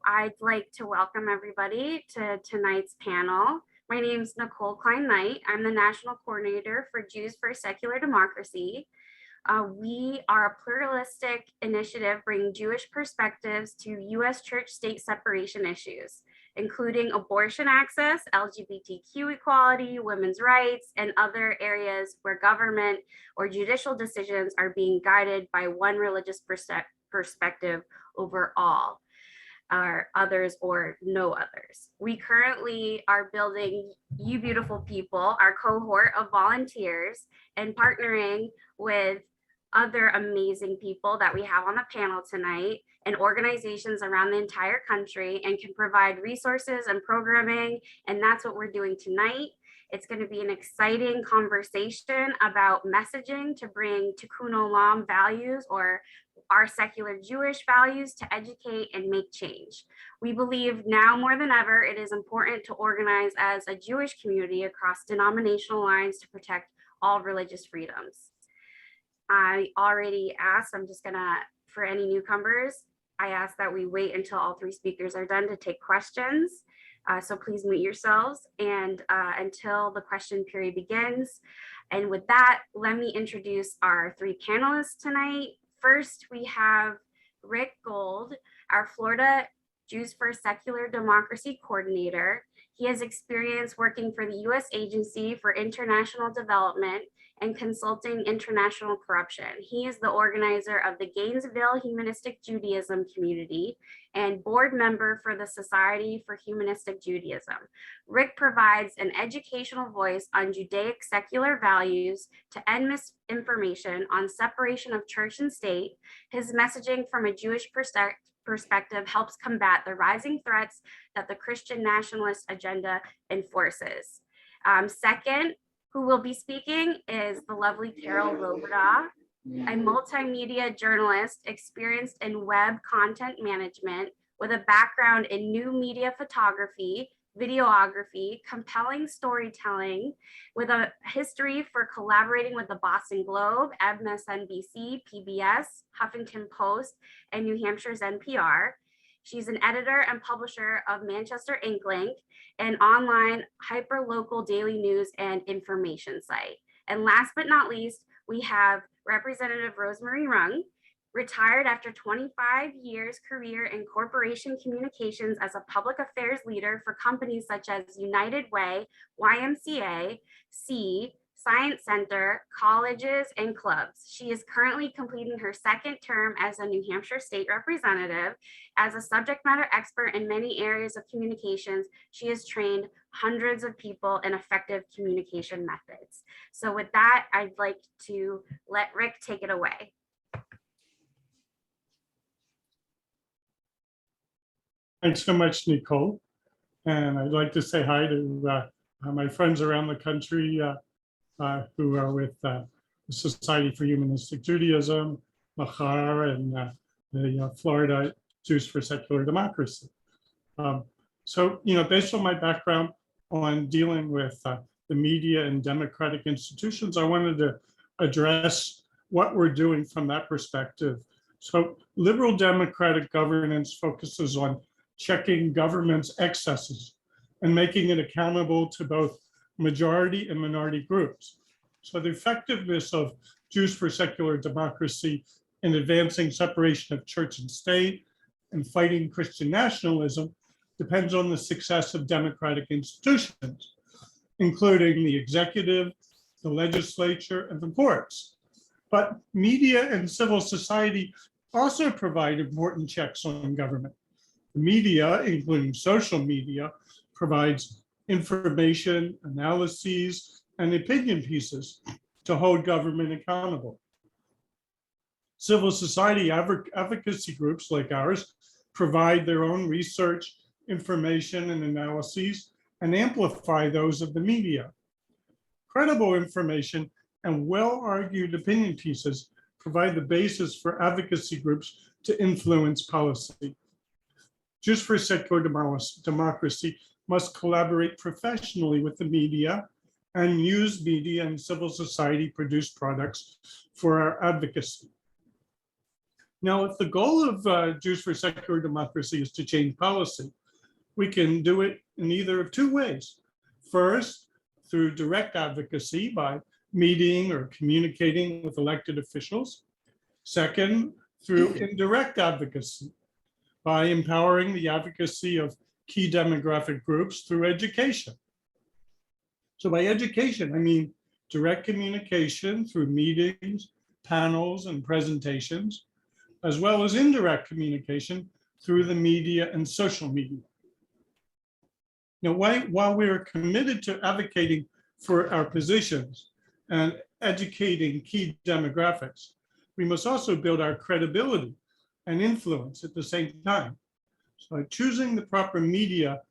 I'd like to welcome everybody to tonight's panel. My name is Nicole Klein-Knight. I'm the National Coordinator for Jews for Secular Democracy. We are a pluralistic initiative bringing Jewish perspectives to U.S. church-state separation issues, including abortion access, LGBTQ equality, women's rights, and other areas where government or judicial decisions are being guided by one religious perspective over all others or no others. We currently are building You Beautiful People, our cohort of volunteers, and partnering with other amazing people that we have on the panel tonight and organizations around the entire country, and can provide resources and programming. And that's what we're doing tonight. It's going to be an exciting conversation about messaging to bring Tikkun Olam values, or our secular Jewish values, to educate and make change. We believe now more than ever it is important to organize as a Jewish community across denominational lines to protect all religious freedoms. I already asked, I'm just gonna, for any newcomers, I ask that we wait until all three speakers are done to take questions. So please mute yourselves and until the question period begins. And with that, let me introduce our three panelists tonight. First, we have Rick Gold, our Florida Jews for Secular Democracy coordinator. He has experience working for the U.S. Agency for International Development and consulting international corruption. He is the organizer of the Gainesville Humanistic Judaism community and board member for the Society for Humanistic Judaism. Rick provides an educational voice on Judaic secular values to end misinformation on separation of church and state. His messaging from a Jewish perspective helps combat the rising threats that the Christian nationalist agenda enforces. Second, who will be speaking is the lovely Carol Robidaugh, a multimedia journalist experienced in web content management with a background in new media photography, videography, compelling storytelling, with a history for collaborating with the Boston Globe, MSNBC, PBS, Huffington Post, and New Hampshire's NPR. She's an editor and publisher of Manchester Inklink, an online hyper-local daily news and information site. And last but not least, we have Representative Rosemarie Rung, retired after 25 years career in corporation communications as a public affairs leader for companies such as United Way, YMCA, Science Center, colleges, and clubs. She is currently completing her second term as a New Hampshire state representative. As a subject matter expert in many areas of communications, she has trained hundreds of people in effective communication methods. So with that, I'd like to let Rick take it away. Thanks so much, Nicole. And I'd like to say hi to my friends around the country who are with the Society for Humanistic Judaism, Machar, and the Florida Jews for Secular Democracy. So, based on my background on dealing with the media and democratic institutions, I wanted to address what we're doing from that perspective. So liberal democratic governance focuses on checking government's excesses and making it accountable to both majority and minority groups. So the effectiveness of Jews for Secular Democracy in advancing separation of church and state and fighting Christian nationalism depends on the success of democratic institutions, including the executive, the legislature, and the courts. But media and civil society also provide important checks on government. The media, including social media, provides information, analyses, and opinion pieces to hold government accountable. Civil society advocacy groups like ours provide their own research, information, and analyses, and amplify those of the media. Credible information and well-argued opinion pieces provide the basis for advocacy groups to influence policy. Jews for Secular Democracy must collaborate professionally with the media and use media and civil society produced products for our advocacy. Now, if the goal of Jews for Secular Democracy is to change policy, we can do it in either of two ways. First, through direct advocacy by meeting or communicating with elected officials. Second, through indirect advocacy by empowering the advocacy of key demographic groups through education. So by education, I mean direct communication through meetings, panels, and presentations, as well as indirect communication through the media and social media. Now, while we are committed to advocating for our positions and educating key demographics, we must also build our credibility and influence at the same time. So choosing the proper media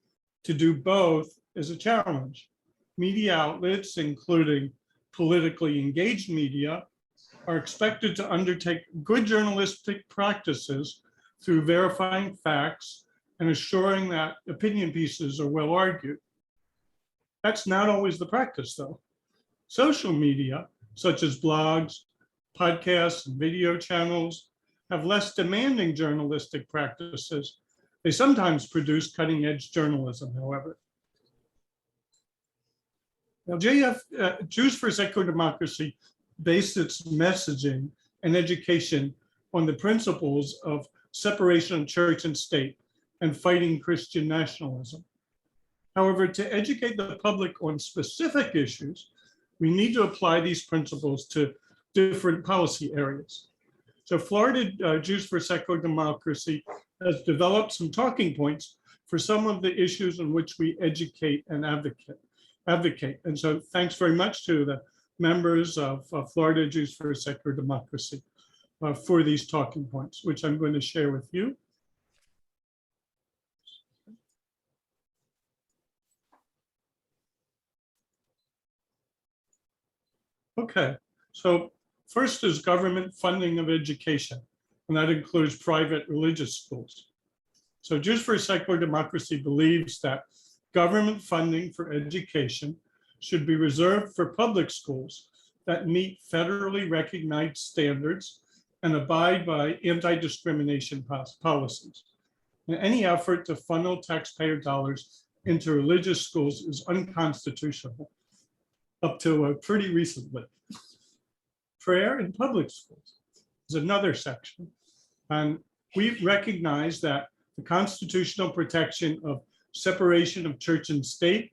to do both is a challenge. Media outlets, including politically engaged media, are expected to undertake good journalistic practices through verifying facts and assuring that opinion pieces are well argued. That's not always the practice, though. Social media, such as blogs, podcasts, and video channels, have less demanding journalistic practices. They sometimes produce cutting-edge journalism, however. Now, Jews for Secular Democracy based its messaging and education on the principles of separation of church and state and fighting Christian nationalism. However, to educate the public on specific issues, we need to apply these principles to different policy areas. So Florida Jews for Secular Democracy has developed some talking points for some of the issues in which we educate and advocate. And so thanks very much to the members of Florida Jews for Secular Democracy for these talking points, which I'm going to share with you. Okay, so first is government funding of education, and that includes private religious schools. So Jews for Secular Democracy believes that government funding for education should be reserved for public schools that meet federally recognized standards and abide by anti-discrimination policies. And any effort to funnel taxpayer dollars into religious schools is unconstitutional, up to pretty recently. Prayer in public schools is another section. And we recognize that the constitutional protection of separation of church and state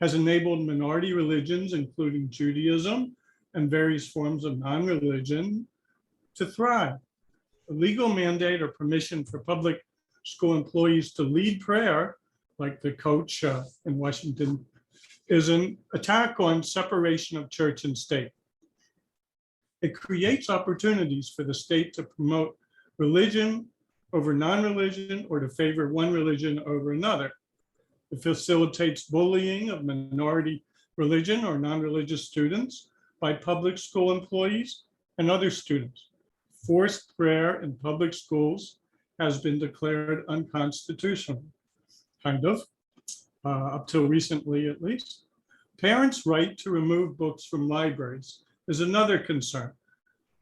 has enabled minority religions, including Judaism and various forms of non-religion, to thrive. A legal mandate or permission for public school employees to lead prayer, like the coach in Washington, is an attack on separation of church and state. It creates opportunities for the state to promote religion over non-religion or to favor one religion over another. It facilitates bullying of minority religion or non-religious students by public school employees and other students. Forced prayer in public schools has been declared unconstitutional, kind of, up till recently at least. Parents' right to remove books from libraries is another concern.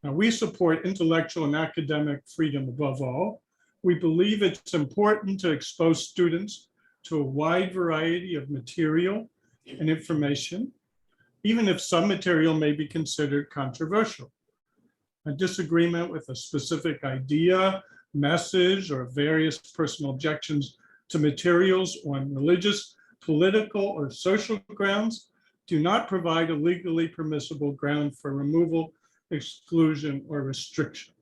Now, we support intellectual and academic freedom above all. We believe it's important to expose students to a wide variety of material and information, even if some material may be considered controversial. A disagreement with a specific idea, message, or various personal objections to materials on religious, political, or social grounds do not provide a legally permissible ground for removal, exclusion, or restriction.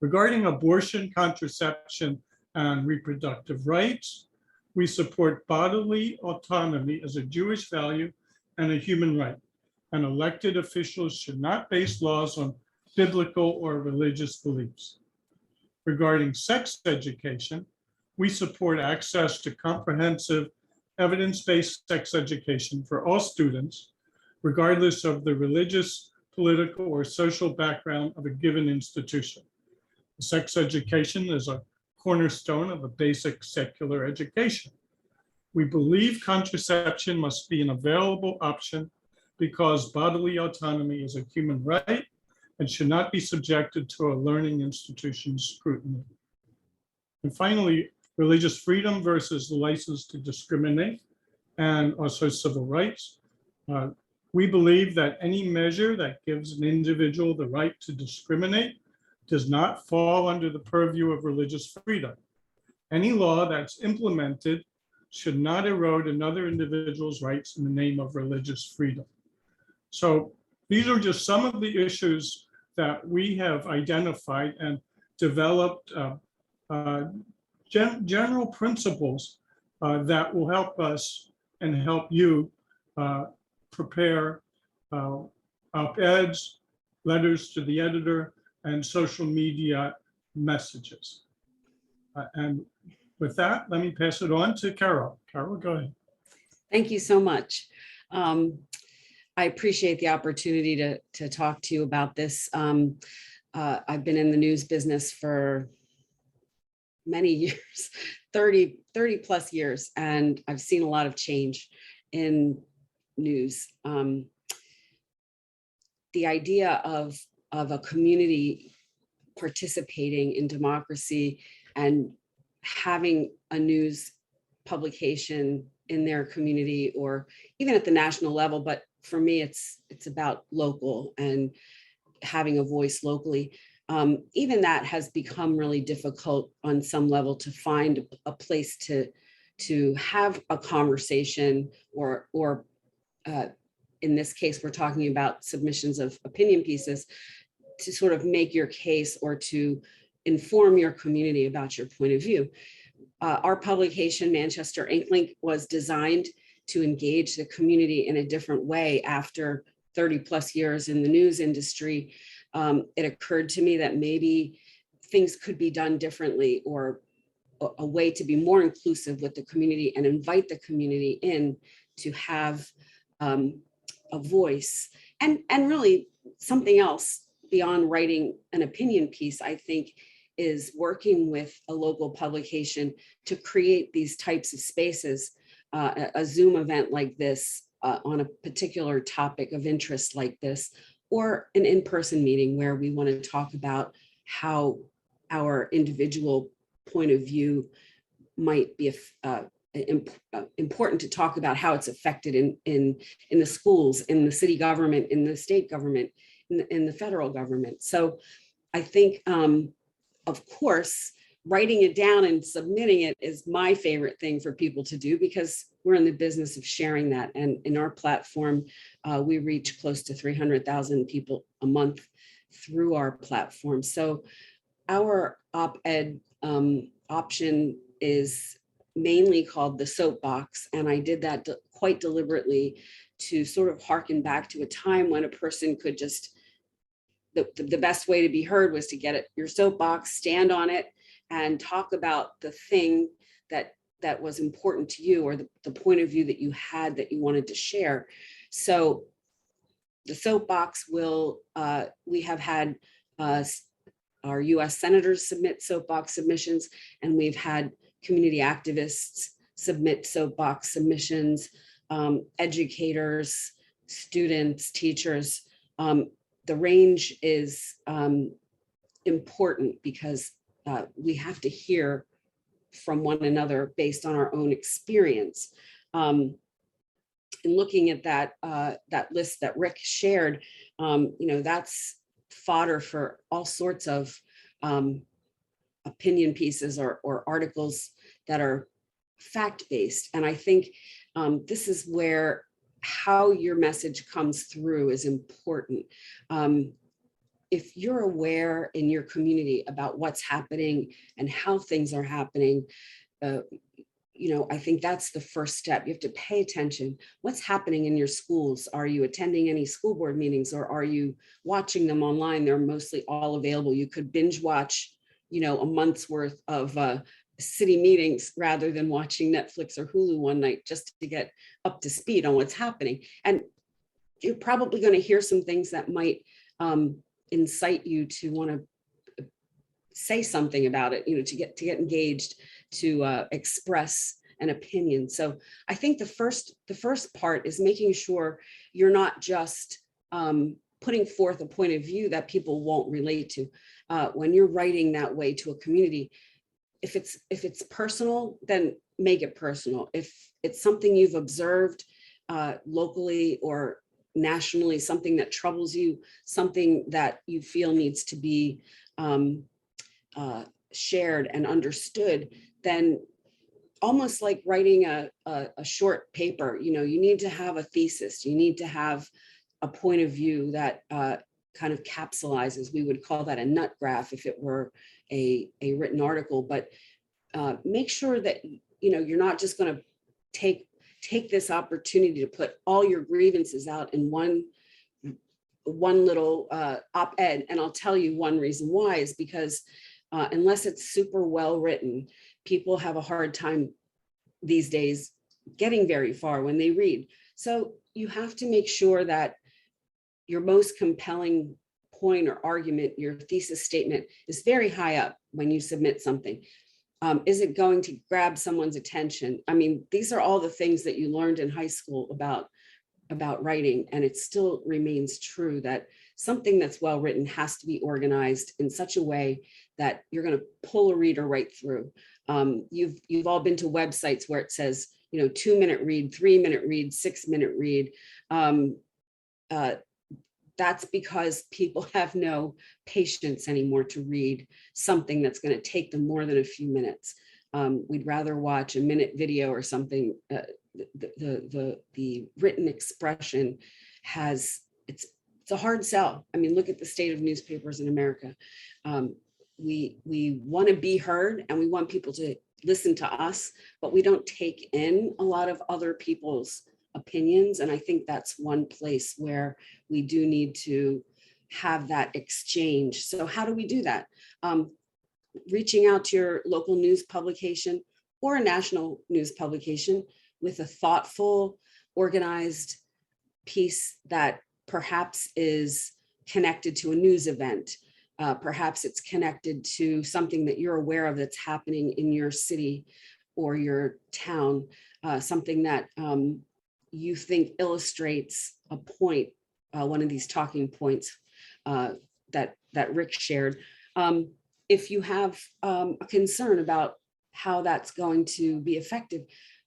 Regarding abortion, contraception, and reproductive rights, we support bodily autonomy as a Jewish value and a human right, and elected officials should not base laws on biblical or religious beliefs. Regarding sex education, we support access to comprehensive evidence-based sex education for all students, regardless of the religious, political, or social background of a given institution. Sex education is a cornerstone of a basic secular education. We believe contraception must be an available option because bodily autonomy is a human right and should not be subjected to a learning institution's scrutiny. And finally, religious freedom versus the license to discriminate, and also civil rights. We believe that any measure that gives an individual the right to discriminate does not fall under the purview of religious freedom. Any law that's implemented should not erode another individual's rights in the name of religious freedom. So these are just some of the issues that we have identified and developed general principles that will help us and help you prepare op-eds, letters to the editor, and social media messages. And with that, let me pass it on to Carol. Carol, go ahead. Thank you so much. I appreciate the opportunity to talk to you about this. I've been in the news business for many years, 30 plus years, and I've seen a lot of change in news. The idea of a community participating in democracy and having a news publication in their community or even at the national level, but for me, it's about local and having a voice locally. Even that has become really difficult on some level to find a place to have a conversation or in this case, we're talking about submissions of opinion pieces to sort of make your case or to inform your community about your point of view. Our publication, Manchester Inklink, was designed to engage the community in a different way after 30 plus years in the news industry. It occurred to me that maybe things could be done differently, or a way to be more inclusive with the community and invite the community in to have a voice. And really something else beyond writing an opinion piece, I think, is working with a local publication to create these types of spaces, a Zoom event like this on a particular topic of interest like this, or an in-person meeting where we want to talk about how our individual point of view might be important to talk about how it's affected in the schools, in the city government, in the state government, in the federal government. So I think, of course, writing it down and submitting it is my favorite thing for people to do, because we're in the business of sharing that. And in our platform, we reach close to 300,000 people a month through our platform. So our op-ed option is mainly called the Soapbox. And I did that quite deliberately to sort of harken back to a time when a person could just, the best way to be heard was to get your soapbox, stand on it, and talk about the thing that was important to you, or the point of view that you had that you wanted to share. So the Soapbox will, we have had our US senators submit soapbox submissions, and we've had community activists submit soapbox submissions, educators, students, teachers. The range is important because we have to hear from one another based on our own experience. In looking at that list that Rick shared, that's fodder for all sorts of opinion pieces or articles that are fact-based. And I think this is where how your message comes through is important. If you're aware in your community about what's happening and how things are happening, I think that's the first step. You have to pay attention. What's happening in your schools? Are you attending any school board meetings, or are you watching them online? They're mostly all available. You could binge watch, a month's worth of city meetings rather than watching Netflix or Hulu one night just to get up to speed on what's happening. And you're probably going to hear some things that might incite you to want to say something about it, to get engaged, to express an opinion. So I think the first part is making sure you're not just putting forth a point of view that people won't relate to. When you're writing that way to a community, if it's personal, then make it personal. If it's something you've observed locally or nationally, something that troubles you, something that you feel needs to be shared and understood, then almost like writing a short paper, you need to have a thesis, you need to have a point of view that kind of capsulizes. We would call that a nut graph if it were a written article, but make sure that you're not just going to take this opportunity to put all your grievances out in one little op-ed. And I'll tell you one reason why is because unless it's super well written, people have a hard time these days getting very far when they read. So you have to make sure that your most compelling point or argument, your thesis statement, is very high up when you submit something. Is it going to grab someone's attention? I mean, these are all the things that you learned in high school about writing, and it still remains true that something that's well written has to be organized in such a way that you're going to pull a reader right through. You've all been to websites where it says 2-minute read, 3-minute read, 6-minute read. That's because people have no patience anymore to read something that's going to take them more than a few minutes. We'd rather watch a minute video or something. The written expression it's a hard sell. I mean, look at the state of newspapers in America. We want to be heard and we want people to listen to us, but we don't take in a lot of other people's opinions. And I think that's one place where we do need to have that exchange. So how do we do that? Reaching out to your local news publication or a national news publication with a thoughtful, organized piece that perhaps is connected to a news event. Perhaps it's connected to something that you're aware of that's happening in your city or your town, something that you think illustrates a point, one of these talking points that Rick shared. If you have a concern about how that's going to be effective,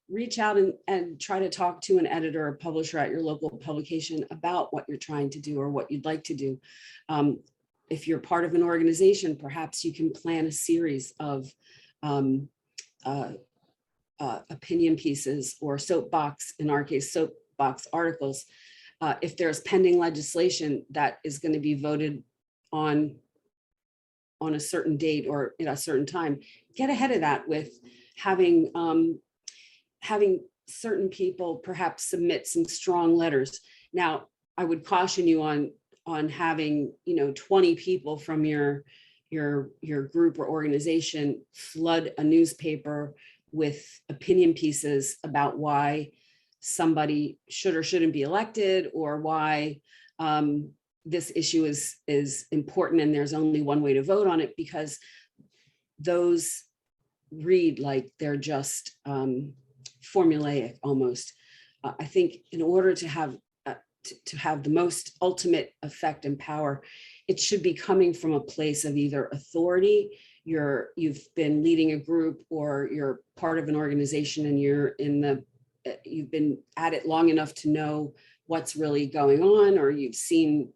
reach out and try to talk to an editor or publisher at your local publication about what you're trying to do or what you'd like to do. If you're part of an organization, perhaps you can plan a series of opinion pieces or soapbox, in our case, soapbox articles. If there's pending legislation that is going to be voted on a certain date or at a certain time, get ahead of that with having certain people perhaps submit some strong letters. Now, I would caution you on having 20 people from your group or organization flood a newspaper with opinion pieces about why somebody should or shouldn't be elected, or why this issue is important and there's only one way to vote on it, because those read like they're just formulaic almost. I think in order to have the most ultimate effect and power, it should be coming from a place of either authority. You've been leading a group, or you're part of an organization and you've been at it long enough to know what's really going on, or you've seen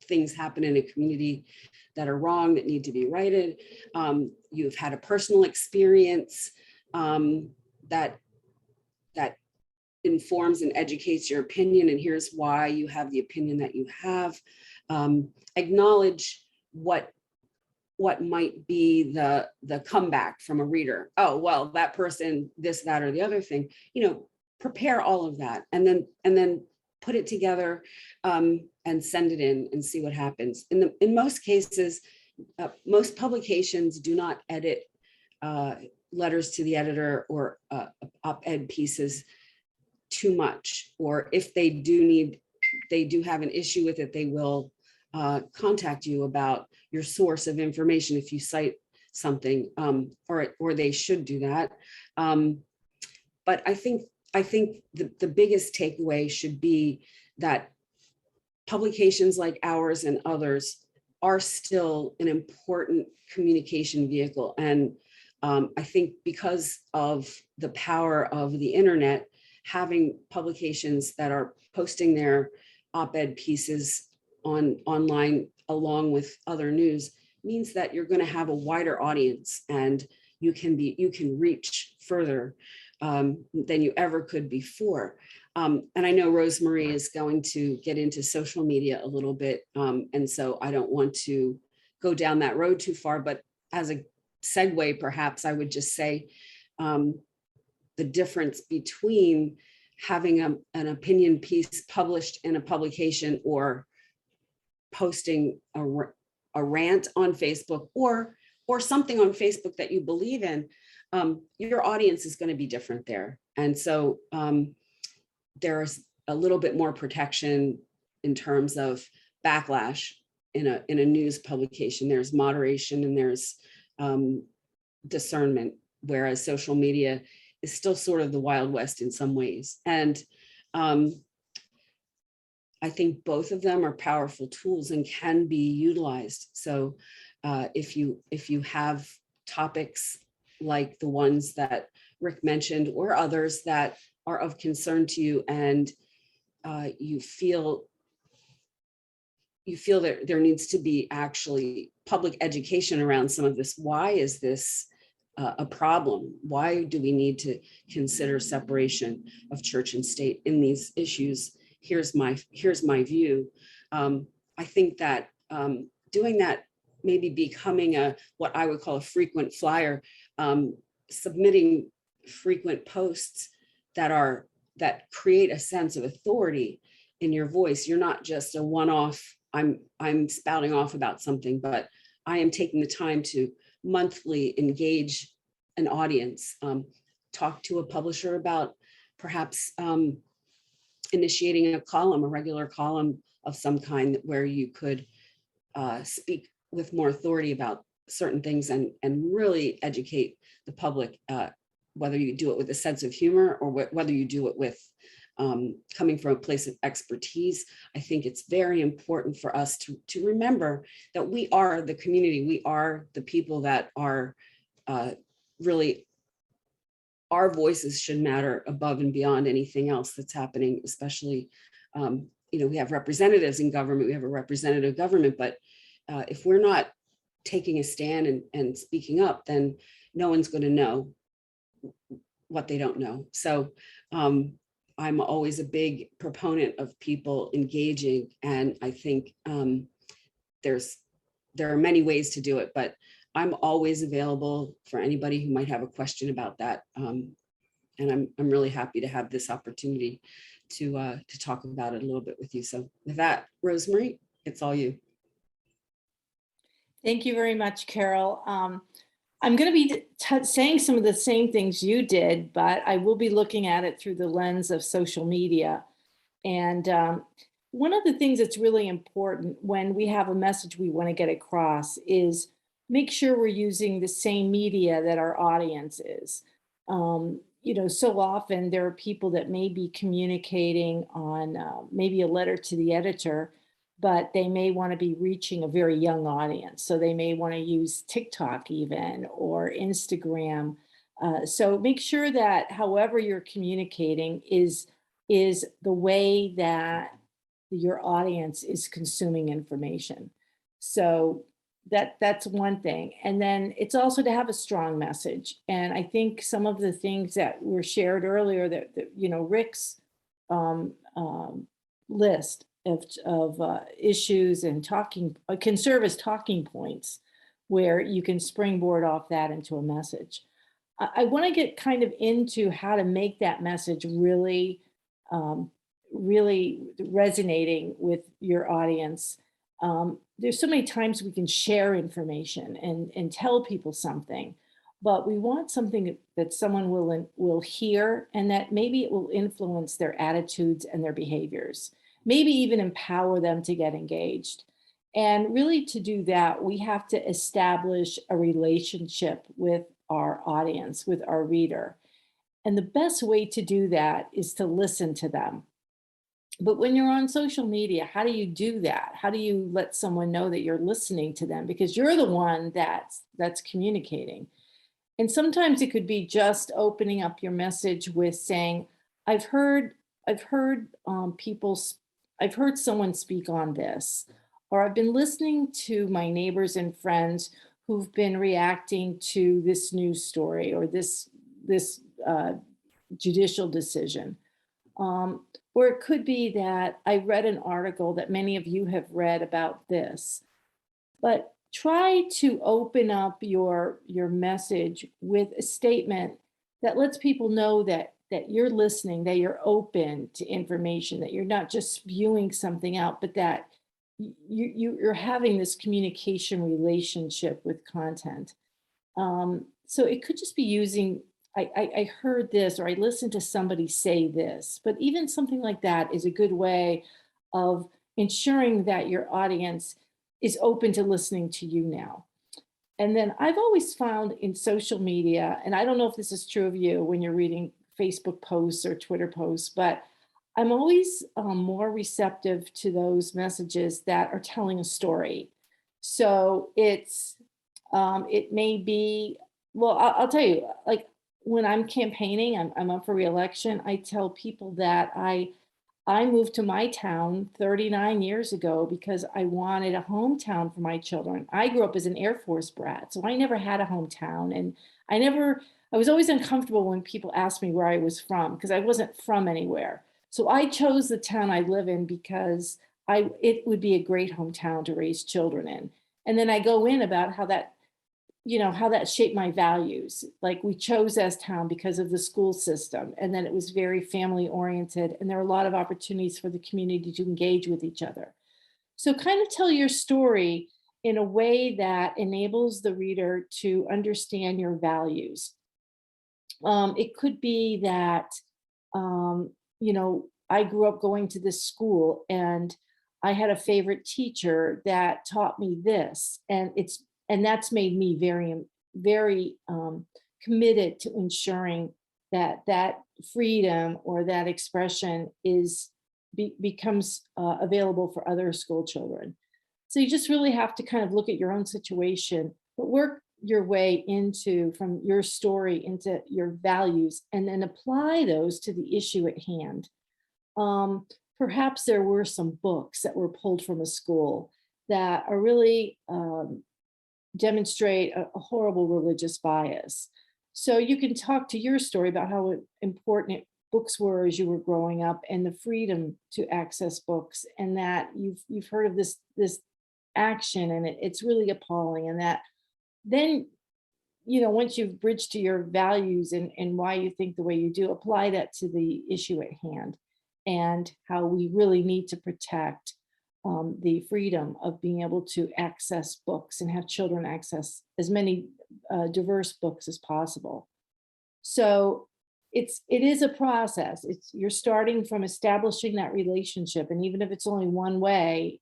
things happen in a community that are wrong, that need to be righted. You've had a personal experience that informs and educates your opinion, and here's why you have the opinion that you have. Acknowledge what might be the comeback from a reader. Oh, well, that person, this, that, or the other thing. Prepare all of that, and then put it together and send it in and see what happens. In most cases, most publications do not edit letters to the editor or op-ed pieces too much, or if they do have an issue with it, they will contact you about your source of information if you cite something, or they should do that. But I think the biggest takeaway should be that publications like ours and others are still an important communication vehicle. And I think because of the power of the internet, having publications that are posting their op-ed pieces online along with other news means that you're going to have a wider audience, and you can reach further than you ever could before. And I know Rosemarie is going to get into social media a little bit. And so I don't want to go down that road too far, but as a segue, perhaps I would just say the difference between having an opinion piece published in a publication or posting a rant on Facebook or something on Facebook that you believe in, your audience is going to be different there. And so there's a little bit more protection in terms of backlash in a news publication. There's moderation and there's discernment, whereas social media is still sort of the Wild West in some ways. And I think both of them are powerful tools and can be utilized. So if you have topics like the ones that Rick mentioned or others that are of concern to you, and you feel that there needs to be actually public education around some of this. Why is this a problem? Why do we need to consider separation of church and state in these issues? Here's my view. I think that doing that, maybe becoming what I would call a frequent flyer, submitting frequent posts that create a sense of authority in your voice. You're not just a one-off, I'm spouting off about something, but I am taking the time to monthly engage an audience, talk to a publisher about perhaps initiating a regular column of some kind where you could speak with more authority about certain things and really educate the public, whether you do it with a sense of humor or whether you do it with coming from a place of expertise. I think it's very important for us to remember that we are the community. We are the people that are really, our voices should matter above and beyond anything else that's happening, especially, we have representatives in government, we have a representative government, but if we're not taking a stand and speaking up, then no one's going to know what they don't know. So I'm always a big proponent of people engaging, and I think there are many ways to do it, but I'm always available for anybody who might have a question about that. And I'm really happy to have this opportunity to talk about it a little bit with you. So with that, Rosemarie, it's all you. Thank you very much, Carol. I'm going to be saying some of the same things you did, but I will be looking at it through the lens of social media. And one of the things that's really important when we have a message we want to get across is make sure we're using the same media that our audience is. So often there are people that may be communicating on maybe a letter to the editor, but they may want to be reaching a very young audience. So they may want to use TikTok even or Instagram. So make sure that however you're communicating is the way that your audience is consuming information. So that's one thing. And then it's also to have a strong message. And I think some of the things that were shared earlier that Rick's list of issues and can serve as talking points where you can springboard off that into a message. I want to get kind of into how to make that message really resonating with your audience. There's so many times we can share information and tell people something, but we want something that someone will hear and that maybe it will influence their attitudes and their behaviors. Maybe even empower them to get engaged. And really to do that, we have to establish a relationship with our audience, with our reader. And the best way to do that is to listen to them. But when you're on social media, how do you do that? How do you let someone know that you're listening to them? Because you're the one that's communicating. And sometimes it could be just opening up your message with saying, I've heard, I've heard people, I've heard someone speak on this, or I've been listening to my neighbors and friends who've been reacting to this news story or this judicial decision. Or it could be that I read an article that many of you have read about this, but try to open up your message with a statement that lets people know that you're listening, that you're open to information, that you're not just spewing something out, but that you're having this communication relationship with content. So it could just be using, I heard this, or I listened to somebody say this, but even something like that is a good way of ensuring that your audience is open to listening to you now. And then I've always found in social media, and I don't know if this is true of you when you're reading Facebook posts or Twitter posts, but I'm always more receptive to those messages that are telling a story. So it may be, well, I'll tell you, like when I'm campaigning, I'm up for reelection. I tell people that I moved to my town 39 years ago because I wanted a hometown for my children. I grew up as an Air Force brat, so I never had a hometown. And I was always uncomfortable when people asked me where I was from because I wasn't from anywhere. So I chose the town I live in because it would be a great hometown to raise children in. And then I go in about how that shaped my values. Like we chose as town because of the school system, and then it was very family oriented, and there are a lot of opportunities for the community to engage with each other. So kind of tell your story in a way that enables the reader to understand your values. It could be that, I grew up going to this school and I had a favorite teacher that taught me this, and that's made me very committed to ensuring that freedom or that expression becomes available for other school children. So you just really have to kind of look at your own situation, but work your way from your story into your values, and then apply those to the issue at hand. Perhaps there were some books that were pulled from a school that are really demonstrate a horrible religious bias. So you can talk to your story about how important books were as you were growing up, and the freedom to access books, and that you've heard of this action, and it's really appalling, and that then once you've bridged to your values and why you think the way you do, apply that to the issue at hand and how we really need to protect the freedom of being able to access books and have children access as many diverse books as possible. So it is a process. You're starting from establishing that relationship, and even if it's only one way,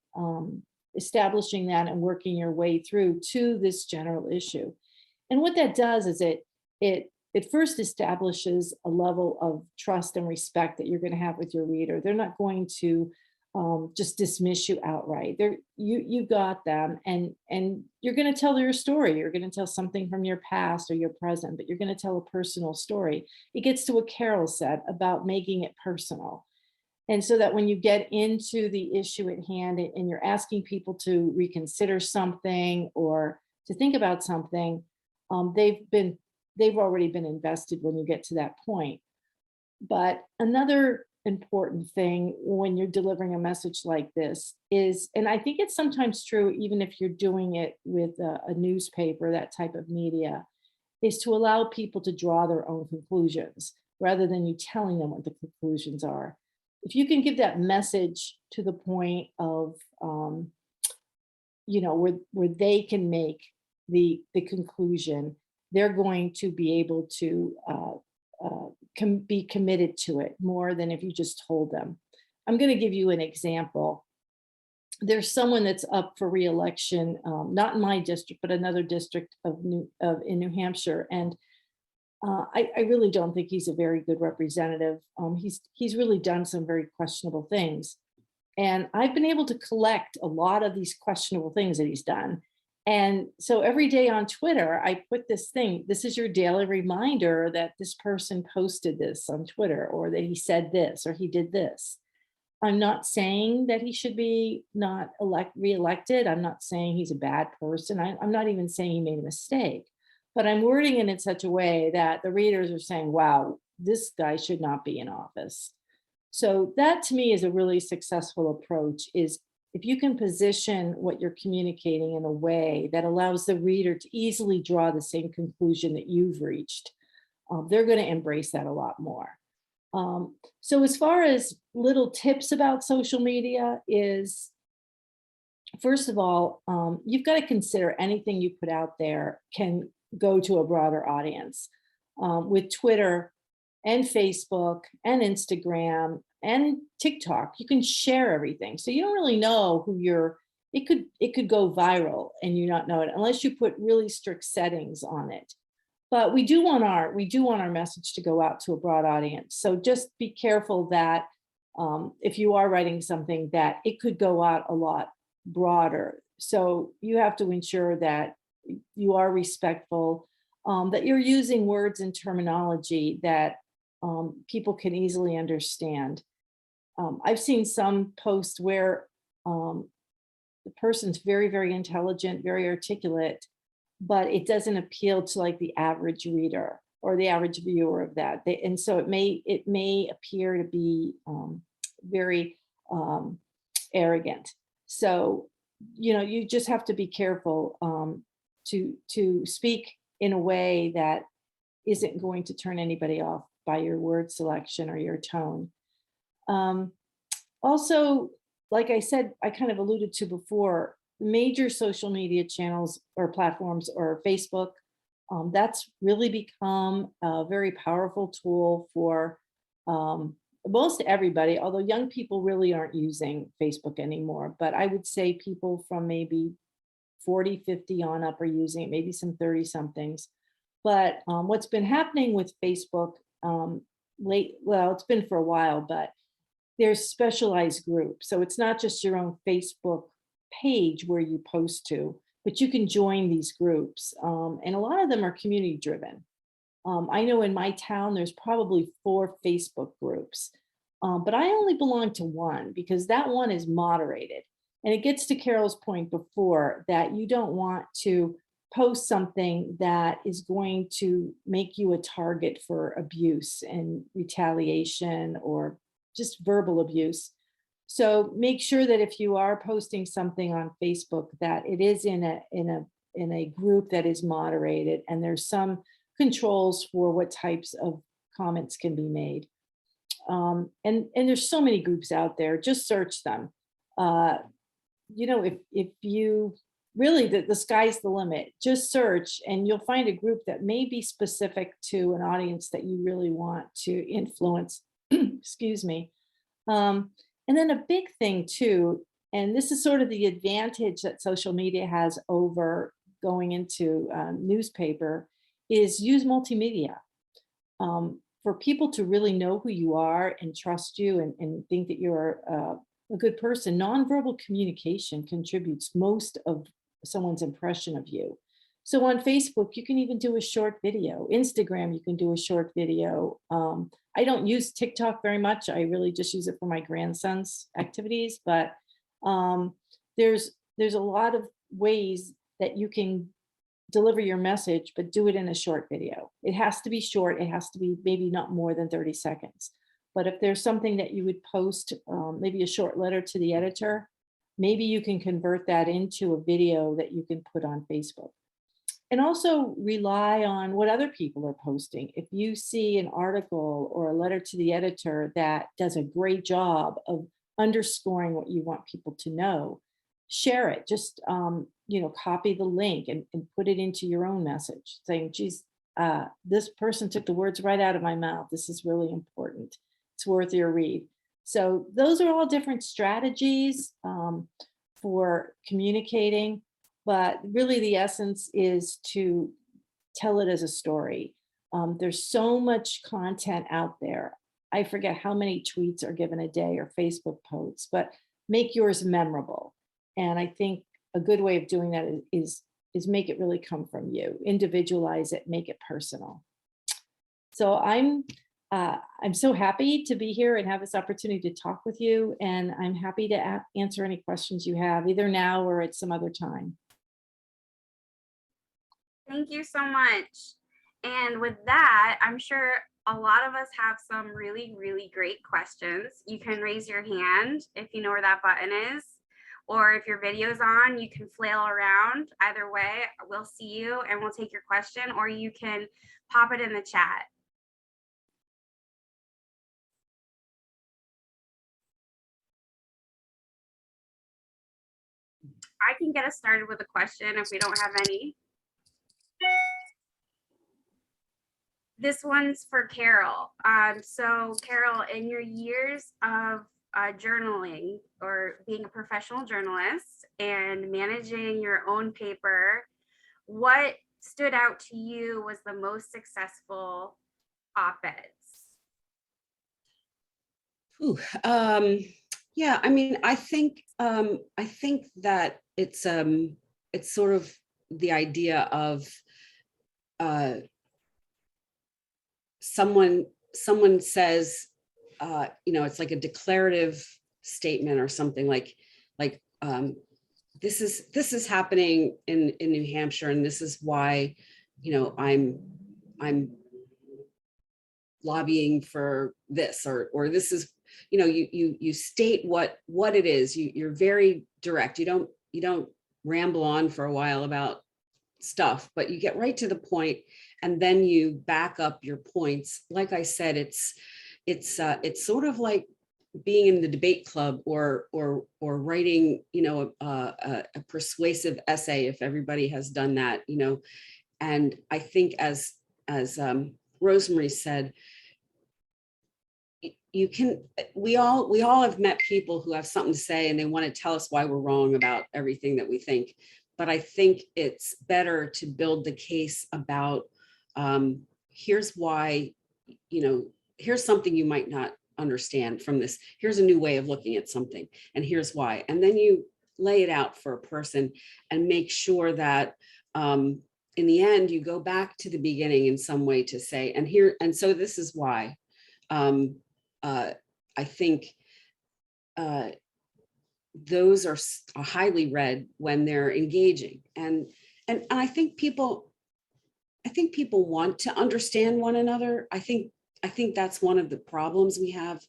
establishing that and working your way through to this general issue. And what that does is it first establishes a level of trust and respect that you're going to have with your reader. They're not going to just dismiss you outright. You got them, and you're going to tell your story. You're going to tell something from your past or your present, but you're going to tell a personal story. It gets to what Carol said about making it personal. And so that when you get into the issue at hand and you're asking people to reconsider something or to think about something, they've already been invested when you get to that point. But another important thing when you're delivering a message like this is, and I think it's sometimes true even if you're doing it with a newspaper, that type of media, is to allow people to draw their own conclusions rather than you telling them what the conclusions are. If you can give that message to the point of, where they can make the conclusion, they're going to be able to be committed to it more than if you just told them. I'm going to give you an example. There's someone that's up for reelection, not in my district, but another district in New Hampshire, and I really don't think he's a very good representative. He's really done some very questionable things. And I've been able to collect a lot of these questionable things that he's done. And so every day on Twitter, I put this thing, this is your daily reminder that this person posted this on Twitter, or that he said this, or he did this. I'm not saying that he should be not reelected. I'm not saying he's a bad person. I'm not even saying he made a mistake, but I'm wording it in such a way that the readers are saying, wow, this guy should not be in office. So that to me is a really successful approach, is if you can position what you're communicating in a way that allows the reader to easily draw the same conclusion that you've reached, they're going to embrace that a lot more. So as far as little tips about social media is, first of all, you've got to consider anything you put out there can go to a broader audience. With Twitter and Facebook and Instagram and TikTok, you can share everything. So you don't really know who it could go viral and you not know it unless you put really strict settings on it. But we do want our message to go out to a broad audience. So just be careful that if you are writing something, that it could go out a lot broader. So you have to ensure that you are respectful, that you're using words and terminology that people can easily understand. I've seen some posts where the person's very, very intelligent, very articulate, but it doesn't appeal to like the average reader or the average viewer of that. And so it may appear to be very arrogant. So, you just have to be careful to speak in a way that isn't going to turn anybody off by your word selection or your tone. Also, like I said, I kind of alluded to before, major social media channels or platforms or Facebook, that's really become a very powerful tool for most everybody, although young people really aren't using Facebook anymore. But I would say people from maybe 40, 50 on up are using it, maybe some 30 somethings. But what's been happening with Facebook it's been for a while, but there's specialized groups. So it's not just your own Facebook page where you post to, but you can join these groups. And a lot of them are community driven. I know in my town, there's probably 4 Facebook groups, but I only belong to one because that one is moderated. And it gets to Carol's point before that you don't want to post something that is going to make you a target for abuse and retaliation or just verbal abuse. So make sure that if you are posting something on Facebook, that it is in a group that is moderated, and there's some controls for what types of comments can be made. And there's so many groups out there. Just search them. If you really, the sky's the limit. Just search and you'll find a group that may be specific to an audience that you really want to influence. Excuse me. And then a big thing too, and this is sort of the advantage that social media has over going into newspaper, is use multimedia. For people to really know who you are and trust you and think that you're a good person, nonverbal communication contributes most of someone's impression of you. So on Facebook, you can even do a short video. Instagram, you can do a short video. I don't use TikTok very much. I really just use it for my grandson's activities, but there's a lot of ways that you can deliver your message, but do it in a short video. It has to be short. It has to be maybe not more than 30 seconds. But if there's something that you would post, maybe a short letter to the editor, maybe you can convert that into a video that you can put on Facebook. And also rely on what other people are posting. If you see an article or a letter to the editor that does a great job of underscoring what you want people to know, share it. Just copy the link and put it into your own message, saying, geez, this person took the words right out of my mouth. This is really important. It's worth your read. So those are all different strategies for communicating. But really the essence is to tell it as a story. There's so much content out there. I forget how many tweets are given a day or Facebook posts, but make yours memorable. And I think a good way of doing that is make it really come from you, individualize it, make it personal. So I'm so happy to be here and have this opportunity to talk with you. And I'm happy to answer any questions you have, either now or at some other time. Thank you so much. And with that, I'm sure a lot of us have some really, really great questions. You can raise your hand if you know where that button is, or if your video's on, you can flail around. Either way, we'll see you and we'll take your question, or you can pop it in the chat. I can get us started with a question if we don't have any. This one's for Carol. So Carol, in your years of journaling or being a professional journalist and managing your own paper, what stood out to you was the most successful op-eds? Yeah, I mean, I think that it's sort of the idea of someone says, it's like a declarative statement or something like this is happening in New Hampshire, and this is why, I'm lobbying for this, or this is, you state what it is. You're very direct. You don't ramble on for a while about stuff, but you get right to the point, and then you back up your points. Like I said, it's sort of like being in the debate club or writing, a persuasive essay, if everybody has done that, and I think as Rosemary said, we all have met people who have something to say and they want to tell us why we're wrong about everything that we think. But I think it's better to build the case about here's why, here's something you might not understand from this. Here's a new way of looking at something, and here's why. And then you lay it out for a person and make sure that in the end, you go back to the beginning in some way to say, and so this is why. I think those are highly read when they're engaging, and I think people want to understand one another. I think that's one of the problems we have.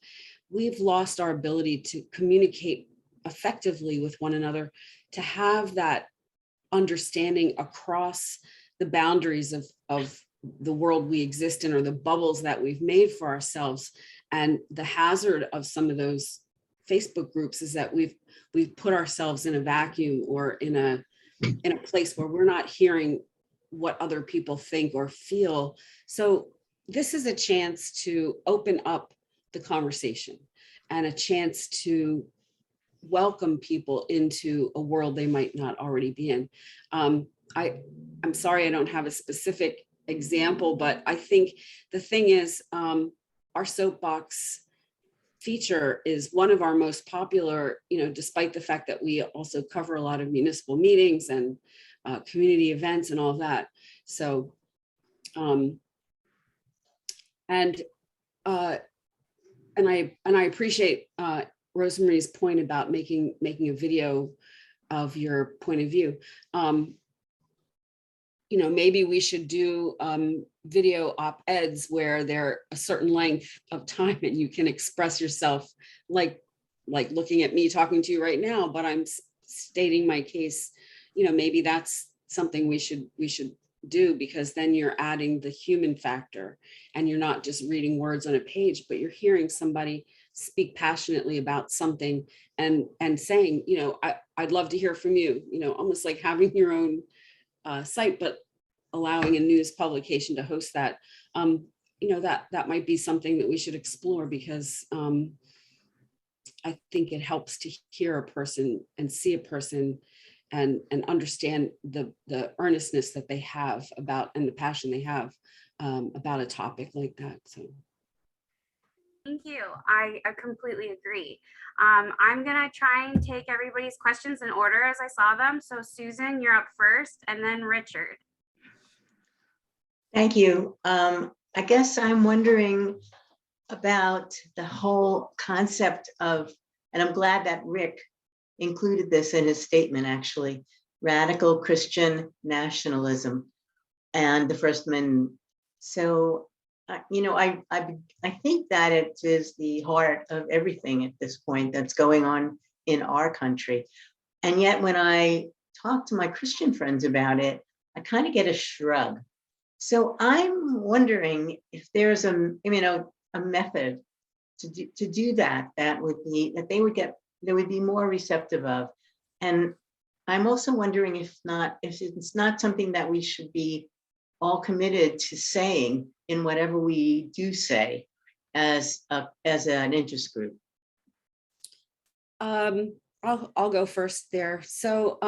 We've lost our ability to communicate effectively with one another, to have that understanding across the boundaries of the world we exist in, or the bubbles that we've made for ourselves. And the hazard of some of those Facebook groups is that we've put ourselves in a vacuum, or in a place where we're not hearing what other people think or feel. So this is a chance to open up the conversation, and a chance to welcome people into a world they might not already be in. I'm sorry I don't have a specific example, but I think the thing is, our soapbox feature is one of our most popular, despite the fact that we also cover a lot of municipal meetings and community events and all that. So, and I appreciate Rosemary's point about making a video of your point of view. Maybe we should do video op-eds where they're a certain length of time and you can express yourself, like looking at me talking to you right now, but I'm stating my case. Maybe that's something we should do, because then you're adding the human factor, and you're not just reading words on a page, but you're hearing somebody speak passionately about something and saying, I'd love to hear from you, almost like having your own site, but allowing a news publication to host that. That might be something that we should explore, because I think it helps to hear a person and see a person and understand the earnestness that they have about, and the passion they have about a topic like that. So. Thank you. I completely agree. I'm gonna try and take everybody's questions in order as I saw them. So Susan, you're up first, and then Richard. Thank you. I guess I'm wondering about the whole concept of, and I'm glad that Rick included this in his statement, actually, radical Christian nationalism and the First Amendment. So, you know, I think that it is the heart of everything at this point that's going on in our country. And yet when I talk to my Christian friends about it, I kind of get a shrug. So I'm wondering if there's a method to do that, that they would be more receptive of. And I'm also wondering if it's not something that we should be all committed to saying in whatever we do say as an interest group. I'll go first there. So,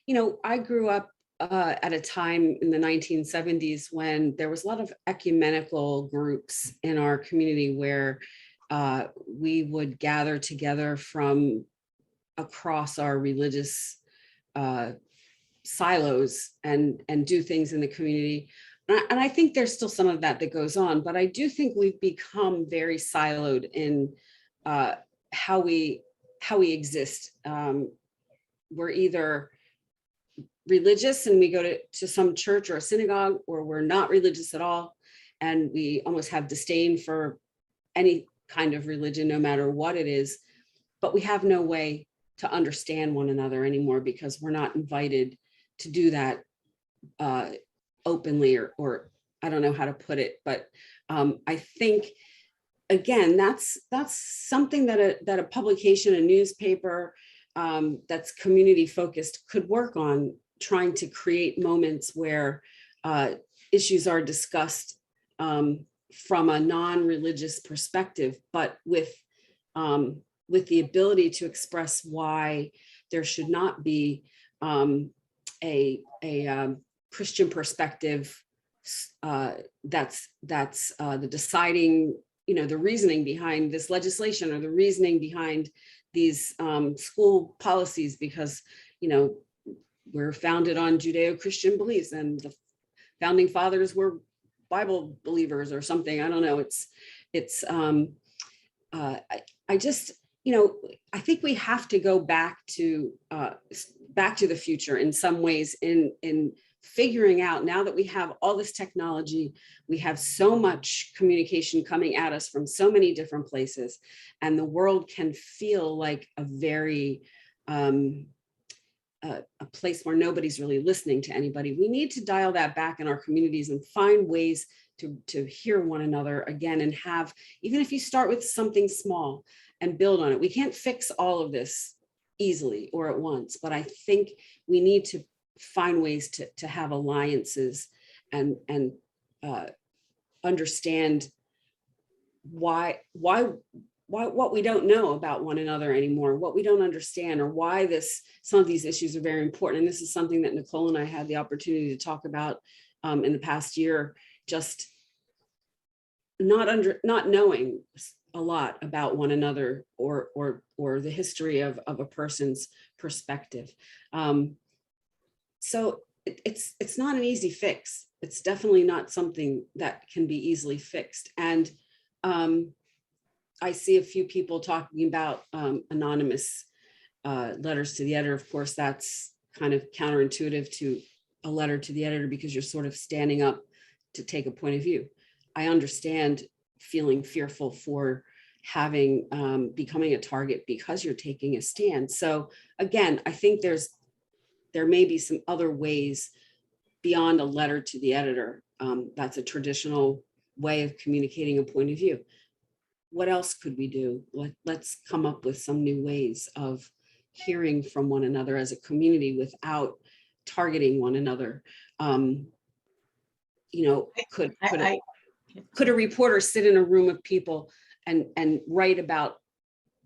you know, I grew up at a time in the 1970s when there was a lot of ecumenical groups in our community where we would gather together from across our religious silos and do things in the community. And I think there's still some of that goes on, but I do think we've become very siloed in how we exist. We're either religious and we go to some church or a synagogue, or we're not religious at all. And we almost have disdain for any kind of religion, no matter what it is. But we have no way to understand one another anymore because we're not invited to do that openly, or I don't know how to put it. But I think, again, that's something that a publication, a newspaper that's community focused could work on, trying to create moments where issues are discussed from a non-religious perspective, but with the ability to express why there should not be a Christian perspective that's the deciding, you know, the reasoning behind this legislation or the reasoning behind these school policies, because, you know, we're founded on Judeo-Christian beliefs and the founding fathers were Bible believers or something. I don't know. I just, you know, I think we have to go back to the future in some ways, in figuring out, now that we have all this technology, we have so much communication coming at us from so many different places, and the world can feel like a very a place where nobody's really listening to anybody. We need to dial that back in our communities and find ways to hear one another again, and have, even if you start with something small and build on it. We can't fix all of this easily or at once, but I think we need to find ways to have alliances and understand why what we don't know about one another anymore, what we don't understand, or why some of these issues are very important. And this is something that Nicole and I had the opportunity to talk about in the past year, just not knowing a lot about one another or the history of a person's perspective. So it's not an easy fix. It's definitely not something that can be easily fixed. And I see a few people talking about anonymous letters to the editor. Of course, that's kind of counterintuitive to a letter to the editor, because you're sort of standing up to take a point of view. I understand feeling fearful for becoming a target because you're taking a stand. So again, I think there may be some other ways beyond a letter to the editor. That's a traditional way of communicating a point of view. What else could we do? Let's come up with some new ways of hearing from one another as a community without targeting one another. You know, could a reporter sit in a room of people and write about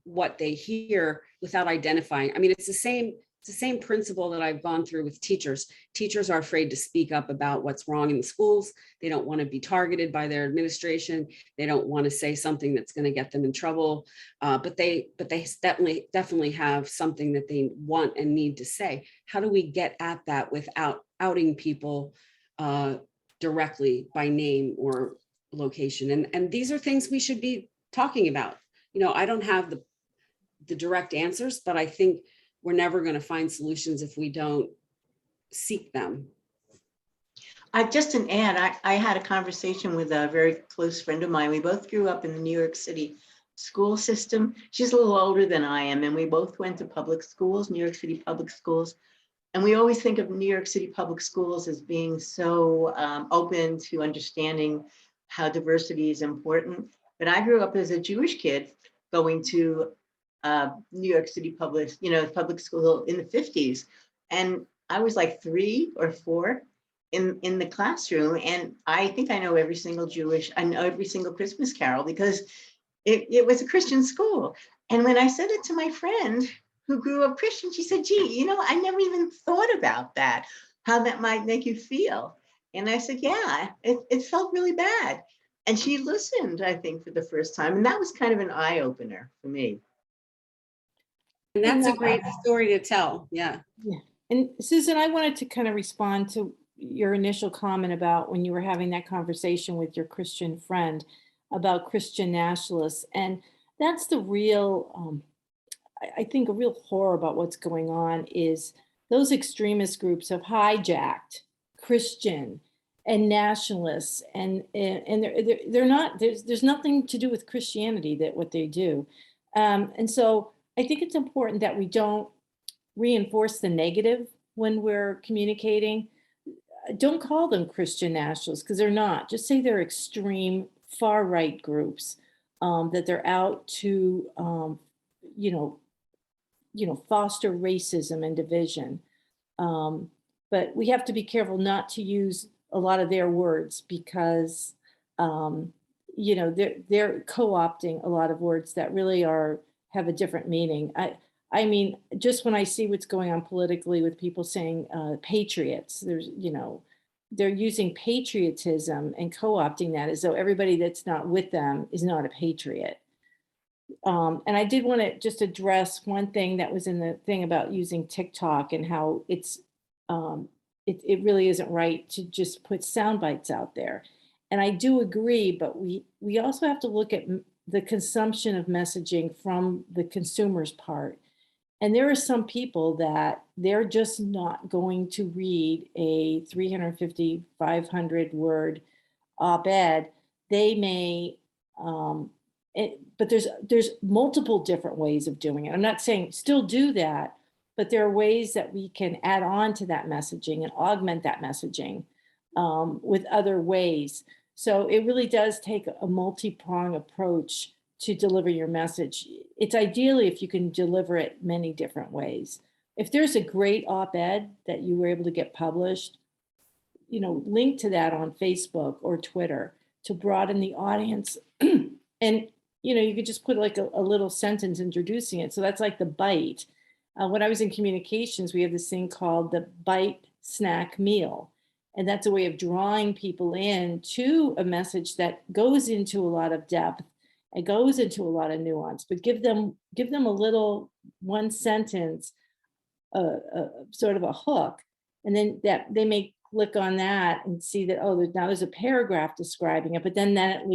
what they hear without identifying? I mean, it's the the same principle that I've gone through with teachers. Teachers are afraid to speak up about what's wrong in the schools. They don't want to be targeted by their administration. They don't want to say something that's going to get them in trouble. But they definitely have something that they want and need to say. How do we get at that without outing people directly by name or location? And these are things we should be talking about. You know, I don't have the direct answers, but I think we're never going to find solutions if we don't seek them. Just an add, I had a conversation with a very close friend of mine. We both grew up in the New York City school system. She's a little older than I am, and we both went to public schools, New York City public schools. And we always think of New York City public schools as being so open to understanding how diversity is important. But I grew up as a Jewish kid going to New York City public school in the 50s. And I was like 3 or 4 in the classroom. And I think I know every single Christmas carol because it was a Christian school. And when I said it to my friend who grew up Christian, she said, gee, you know, I never even thought about that, how that might make you feel. And I said, yeah, it felt really bad. And she listened, I think, for the first time. And that was kind of an eye opener for me. And that's a great story to tell. Yeah. Yeah. And Susan, I wanted to kind of respond to your initial comment about when you were having that conversation with your Christian friend about Christian nationalists. And that's the real, I think a real horror about what's going on is those extremist groups have hijacked Christian and nationalists, and they're not, there's nothing to do with Christianity that what they do. And so I think it's important that we don't reinforce the negative when we're communicating. Don't call them Christian nationalists because they're not. Just say they're extreme far right groups, that they're out to, foster racism and division. But we have to be careful not to use a lot of their words because, they're co-opting a lot of words that really have a different meaning. I mean, just when I see what's going on politically with people saying patriots, they're using patriotism and co-opting that as though everybody that's not with them is not a patriot. And I did want to just address one thing that was in the thing about using TikTok and how it really isn't right to just put sound bites out there. And I do agree, but we also have to look at the consumption of messaging from the consumer's part. And there are some people that they're just not going to read a 350, 500 word op-ed. They may, but there's multiple different ways of doing it. I'm not saying still do that, but there are ways that we can add on to that messaging and augment that messaging with other ways. So it really does take a multi-pronged approach to deliver your message. It's ideally if you can deliver it many different ways. If there's a great op-ed that you were able to get published, link to that on Facebook or Twitter to broaden the audience. And, you could just put like a little sentence introducing it. So that's like the bite. When I was in communications, we have this thing called the bite snack meal. And that's a way of drawing people in to a message that goes into a lot of depth. It goes into a lot of nuance, but give them a little one sentence, sort of a hook, and then that they may click on that and see that now there's a paragraph describing it, but then it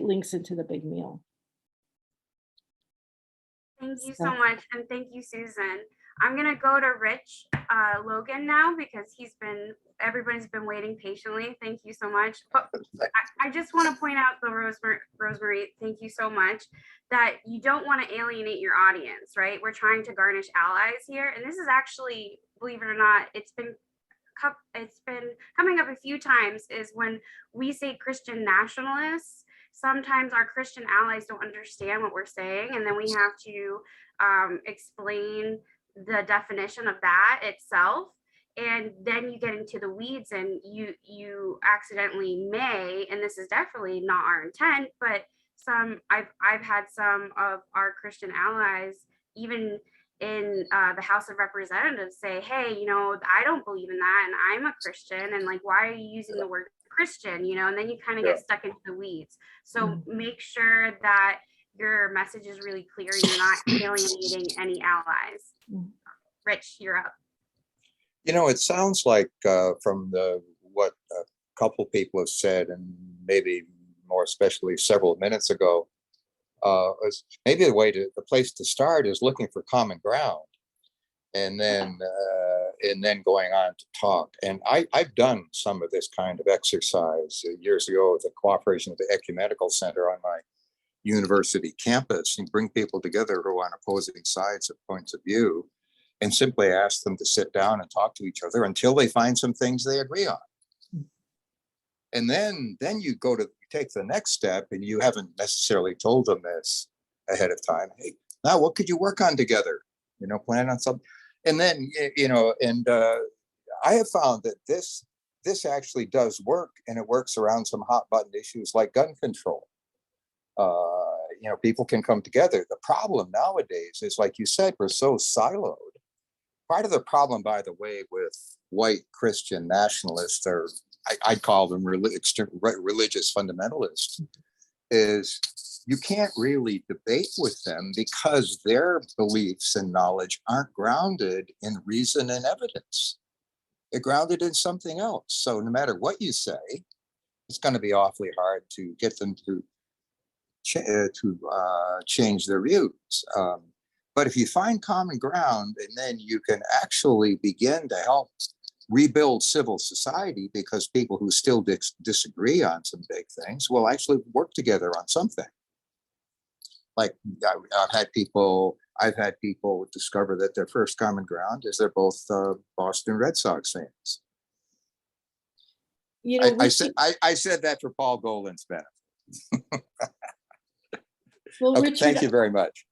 links into the big meal. Thank you so much, and thank you, Susan. I'm gonna go to Rich Logan now because everybody's been waiting patiently. Thank you so much. But I just want to point out, Rosemary, thank you so much, that you don't want to alienate your audience, right? We're trying to garnish allies here, and this is actually, believe it or not, it's been coming up a few times. Is when we say Christian nationalists, sometimes our Christian allies don't understand what we're saying, and then we have to explain the definition of that itself, and then you get into the weeds and you accidentally may, and this is definitely not our intent, but I've had some of our Christian allies even in the House of Representatives say, hey, you know, I don't believe in that, and I'm a Christian, and like, why are you using the word Christian? You know, and then you kind of get stuck into the weeds. So make sure that your message is really clear and you're not alienating any allies. Rich, you're up. You know, it sounds like from what a couple people have said, and maybe more especially several minutes ago, maybe the place to start is looking for common ground, and then going on to talk. And I've done some of this kind of exercise years ago with the cooperation of the Ecumenical Center on my university campus, and bring people together who are on opposing sides of points of view, and simply ask them to sit down and talk to each other until they find some things they agree on. And then you take the next step, and you haven't necessarily told them this ahead of time. Hey, now what could you work on together? You know, plan on something. And then, you know, and I have found that this actually does work, and it works around some hot button issues like gun control. You know, people can come together. The problem nowadays is, like you said, we're so siloed. Part of the problem, by the way, with white Christian nationalists, or I'd call them religious fundamentalists, is you can't really debate with them because their beliefs and knowledge aren't grounded in reason and evidence. They're grounded in something else. So no matter what you say, it's going to be awfully hard to get them to change their views. But if you find common ground, and then you can actually begin to help rebuild civil society, because people who still disagree on some big things will actually work together on something. Like I've had people discover that their first common ground is they're both Boston Red Sox fans. You know, I said that for Paul Goland's benefit. well, Okay, Richard, thank you very much.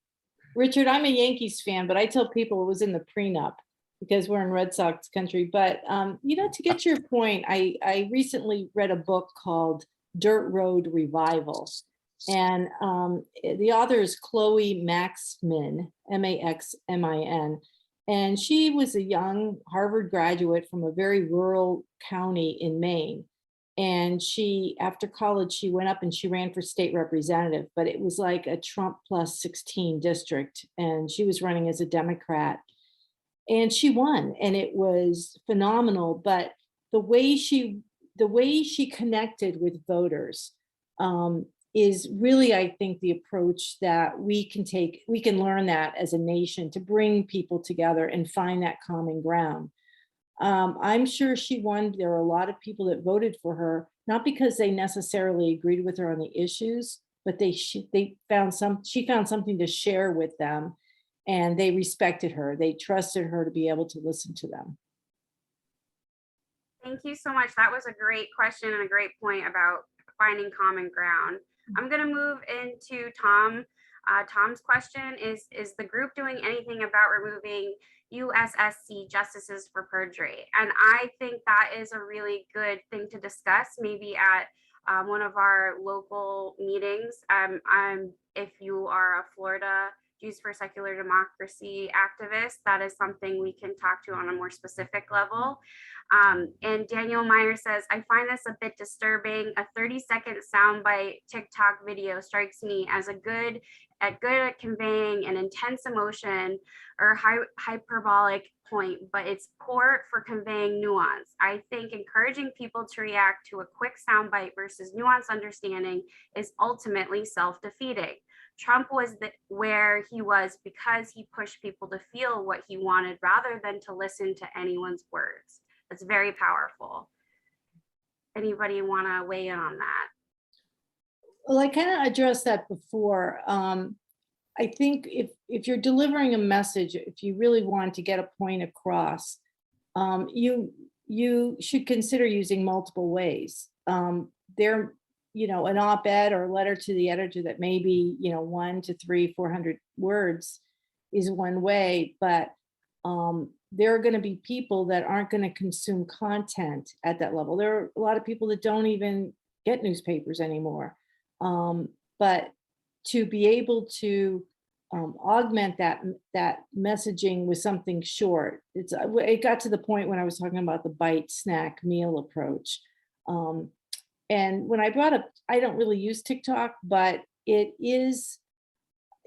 Richard, I'm a Yankees fan, but I tell people it was in the prenup because we're in Red Sox country. But, you know, to get to your point, I recently read a book called Dirt Road Revival. And the author is Chloe Maxmin, Maxmin. And she was a young Harvard graduate from a very rural county in Maine. And she, after college, she went up and she ran for state representative, but it was like a Trump plus 16 district. And she was running as a Democrat. And she won, and it was phenomenal. But the way she connected with voters is really, I think, the approach that we can take. We can learn that as a nation to bring people together and find that common ground. I'm sure she won. There are a lot of people that voted for her, not because they necessarily agreed with her on the issues, but she found something to share with them, and they respected her. They trusted her to be able to listen to them. Thank you so much. That was a great question and a great point about finding common ground. I'm going to move into Tom. Tom's question is the group doing anything about removing USSC justices for perjury? And I think that is a really good thing to discuss, maybe at one of our local meetings. If you are a Florida Jews for Secular Democracy activist, that is something we can talk to on a more specific level. And Daniel Meyer says, I find this a bit disturbing. A 30-second soundbite TikTok video strikes me as good at conveying an intense emotion or hyperbolic point, but it's poor for conveying nuance. I think encouraging people to react to a quick soundbite versus nuanced understanding is ultimately self-defeating. Trump was where he was because he pushed people to feel what he wanted rather than to listen to anyone's words. That's very powerful. Anybody want to weigh in on that? Well, I kind of addressed that before. I think if you're delivering a message, if you really want to get a point across, you should consider using multiple ways. There, you know, an op-ed or letter to the editor that may be, 100 to 300, 400 words is one way, but there are going to be people that aren't going to consume content at that level. There are a lot of people that don't even get newspapers anymore. But to be able to augment that messaging with something short. It got to the point when I was talking about the bite snack meal approach. And when I brought up, I don't really use TikTok, but it is,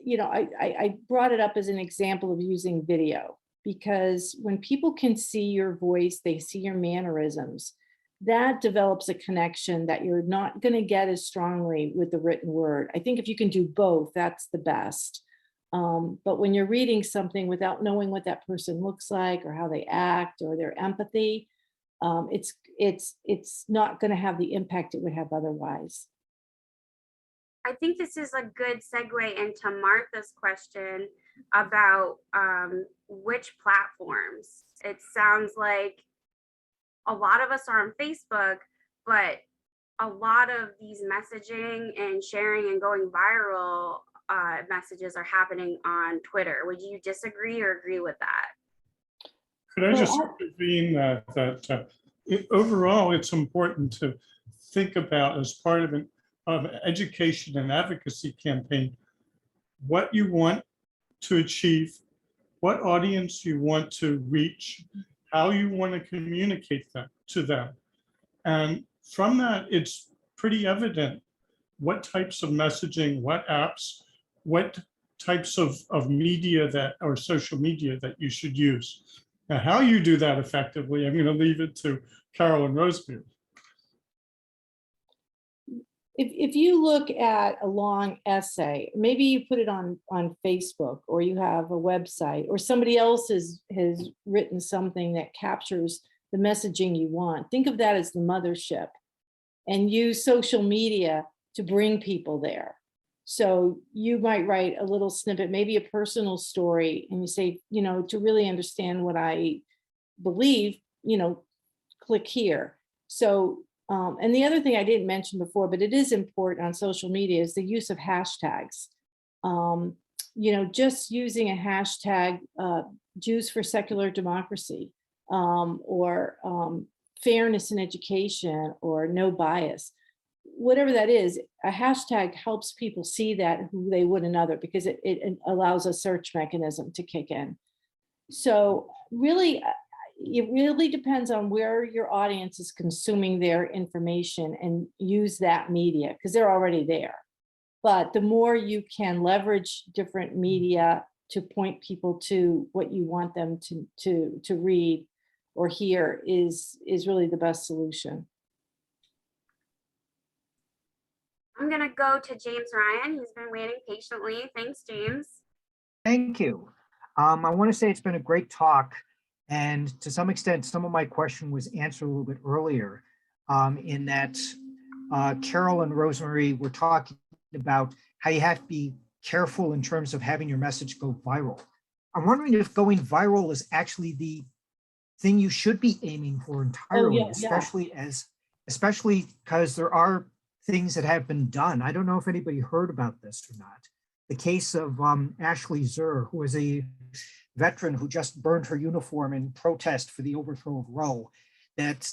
I brought it up as an example of using video, because when people can see your voice, they see your mannerisms, that develops a connection that you're not going to get as strongly with the written word. I think if you can do both, that's the best. But when you're reading something without knowing what that person looks like or how they act or their empathy, it's not going to have the impact it would have otherwise. I think this is a good segue into Martha's question about which platforms. It sounds like a lot of us are on Facebook, but a lot of these messaging and sharing and going viral messages are happening on Twitter. Would you disagree or agree with that? Could I Well, just intervene that overall, it's important to think about, as part of an education and advocacy campaign, what you want to achieve, what audience you want to reach, how you want to communicate that to them. And from that, it's pretty evident what types of messaging, what apps, what types of media that, or social media that you should use. Now, how you do that effectively, I'm going to leave it to Carol and Rosemary. If you look at a long essay, maybe you put it on Facebook, or you have a website, or somebody else has written something that captures the messaging you want. Think of that as the mothership, and use social media to bring people there. So you might write a little snippet, maybe a personal story, and you say, to really understand what I believe, click here. So, and the other thing I didn't mention before, but it is important on social media, is the use of hashtags. Just using a hashtag, Jews for Secular Democracy, or fairness in education, or no bias, whatever that is, a hashtag helps people see that who they would another, because it allows a search mechanism to kick in. So really, it really depends on where your audience is consuming their information, and use that media, because they're already there. But the more you can leverage different media to point people to what you want them to read or hear is really the best solution. I'm going to go to James Ryan. He's been waiting patiently. Thanks, James. Thank you. I want to say it's been a great talk. And to some extent, some of my question was answered a little bit earlier, in that Carol and Rosemary were talking about how you have to be careful in terms of having your message go viral. I'm wondering if going viral is actually the thing you should be aiming for entirely, yeah. especially because there are things that have been done. I don't know if anybody heard about this or not. The case of Ashley Zur, who was a veteran who just burned her uniform in protest for the overthrow of Roe. That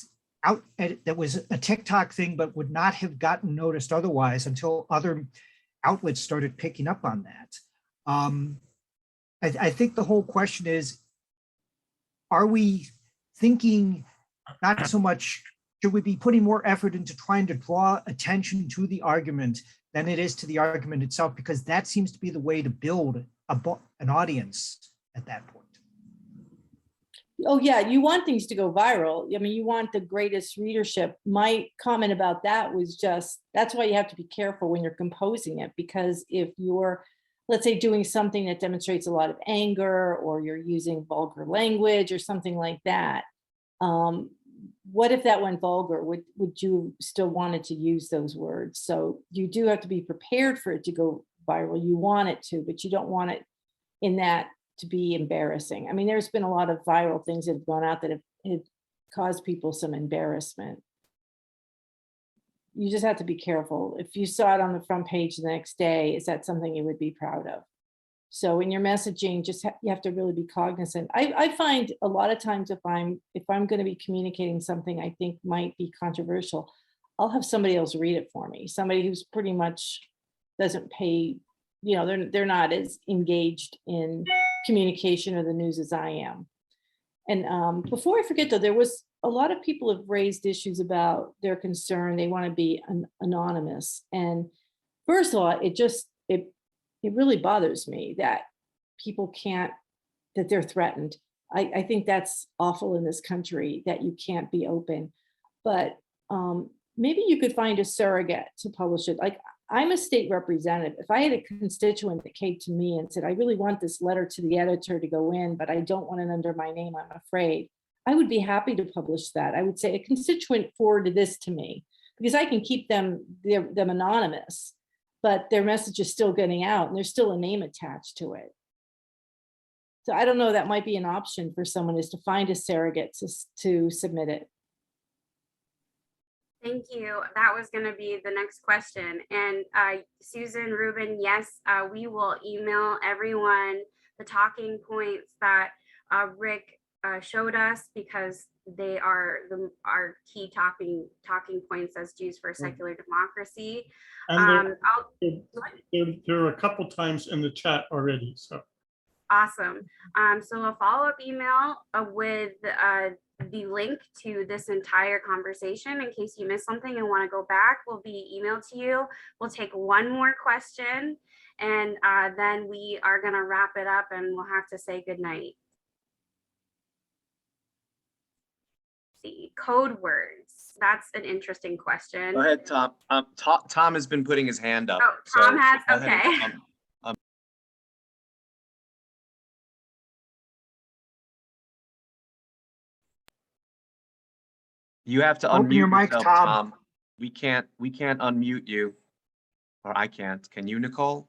was a TikTok thing, but would not have gotten noticed otherwise until other outlets started picking up on that. I think the whole question is, are we thinking not so much, should we be putting more effort into trying to draw attention to the argument than it is to the argument itself? Because that seems to be the way to build an audience at that point. Oh yeah, you want things to go viral. I mean, you want the greatest readership. My comment about that was just, that's why you have to be careful when you're composing it, because if you're, let's say, doing something that demonstrates a lot of anger, or you're using vulgar language or something like that, what if that went vulgar? Would you still wanted to use those words? So you do have to be prepared for it to go viral. You want it to, but you don't want it in that to be embarrassing. I mean, there's been a lot of viral things that have gone out that have caused people some embarrassment. You just have to be careful. If you saw it on the front page the next day, is that something you would be proud of? So in your messaging, you have to really be cognizant. I find a lot of times if I'm going to be communicating something I think might be controversial, I'll have somebody else read it for me. Somebody who's pretty much doesn't pay you know, they're not as engaged in communication or the news as I am. And before I forget though, there was a lot of people have raised issues about their concern. They want to be anonymous. And first of all, it really bothers me that people can't, that they're threatened. I think that's awful in this country that you can't be open. But maybe you could find a surrogate to publish it. Like, I'm a state representative. If I had a constituent that came to me and said, I really want this letter to the editor to go in, but I don't want it under my name, I'm afraid, I would be happy to publish that. I would say a constituent forwarded this to me because I can keep them anonymous, but their message is still getting out and there's still a name attached to it. So I don't know, that might be an option for someone, is to find a surrogate to submit it. Thank you. That was going to be the next question. And Susan, Ruben, yes, we will email everyone the talking points that Rick showed us, because they are our key talking points as Jews for Secular Democracy. And there are a couple times in the chat already, so. Awesome. So a follow-up email with the link to this entire conversation in case you missed something and want to go back will be emailed to you. We'll take one more question and then we are going to wrap it up and we'll have to say goodnight. See, code words. That's an interesting question. Go ahead, Tom. Tom has been putting his hand up. Oh, Tom has, go ahead okay. and, you have to Open unmute your mic, yourself, Tom. We can't unmute you. Or I can't. Can you, Nicole?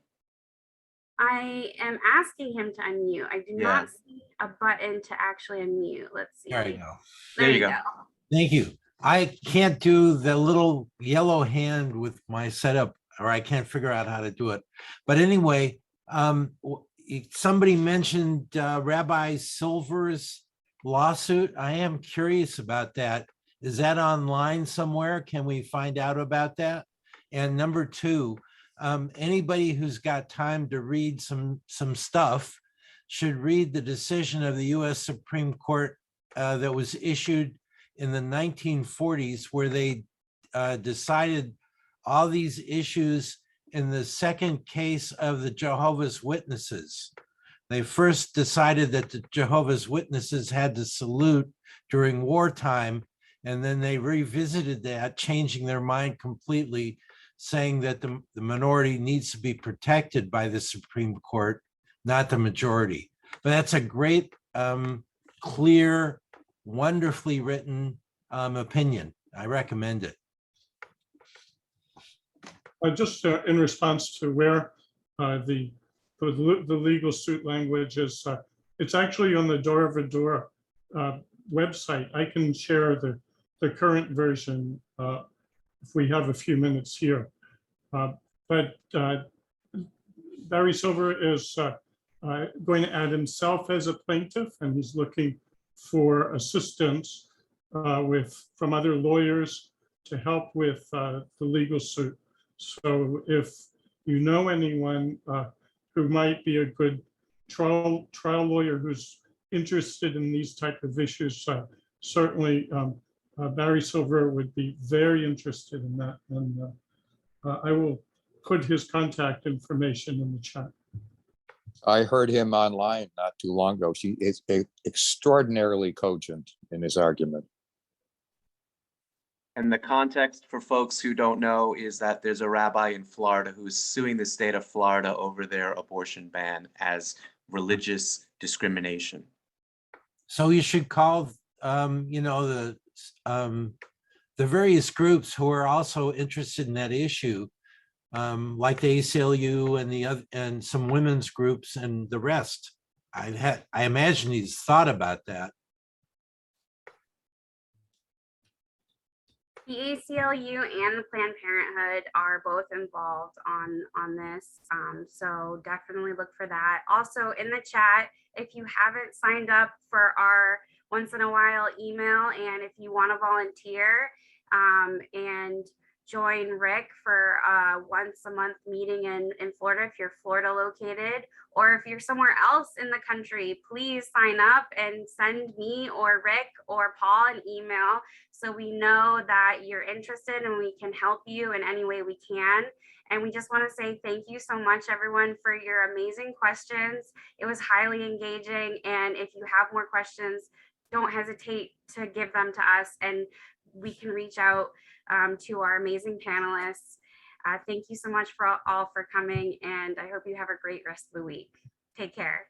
I am asking him to unmute. I do not see a button to actually unmute. Let's see. There you go. There you go. Thank you. I can't do the little yellow hand with my setup, or I can't figure out how to do it. But anyway, somebody mentioned Rabbi Silver's lawsuit. I am curious about that. Is that online somewhere? Can we find out about that? And number two, anybody who's got time to read some stuff should read the decision of the US Supreme Court that was issued in the 1940s, where they decided all these issues in the second case of the Jehovah's Witnesses. They first decided that the Jehovah's Witnesses had to salute during wartime, and then they revisited that, changing their mind completely, saying that the minority needs to be protected by the Supreme Court, not the majority. But that's a great, clear, wonderfully written opinion. I recommend it. Just in response to where the legal suit language is, it's actually on the Dora Vidora website. I can share the current version if we have a few minutes here. But Barry Silver is going to add himself as a plaintiff, and he's looking for assistance from other lawyers to help with the legal suit. So if you know anyone who might be a good trial lawyer who's interested in these type of issues, certainly Barry Silver would be very interested in that. And I will put his contact information in the chat. I heard him online not too long ago. He is extraordinarily cogent in his argument. And the context for folks who don't know is that there's a rabbi in Florida who's suing the state of Florida over their abortion ban as religious discrimination. So you should call, the various groups who are also interested in that issue, like the ACLU and some women's groups and the rest. I imagine he's thought about that. The ACLU and the Planned Parenthood are both involved on this, so definitely look for that. Also in the chat, if you haven't signed up for our once in a while email, and if you want to volunteer and join Rick for a once a month meeting in Florida if you're Florida located, or if you're somewhere else in the country, please sign up and send me or Rick or Paul an email so we know that you're interested and we can help you in any way we can. And we just want to say thank you so much, everyone, for your amazing questions. It was highly engaging. And if you have more questions, don't hesitate to give them to us and we can reach out to our amazing panelists. Thank you so much for all for coming, and I hope you have a great rest of the week. Take care.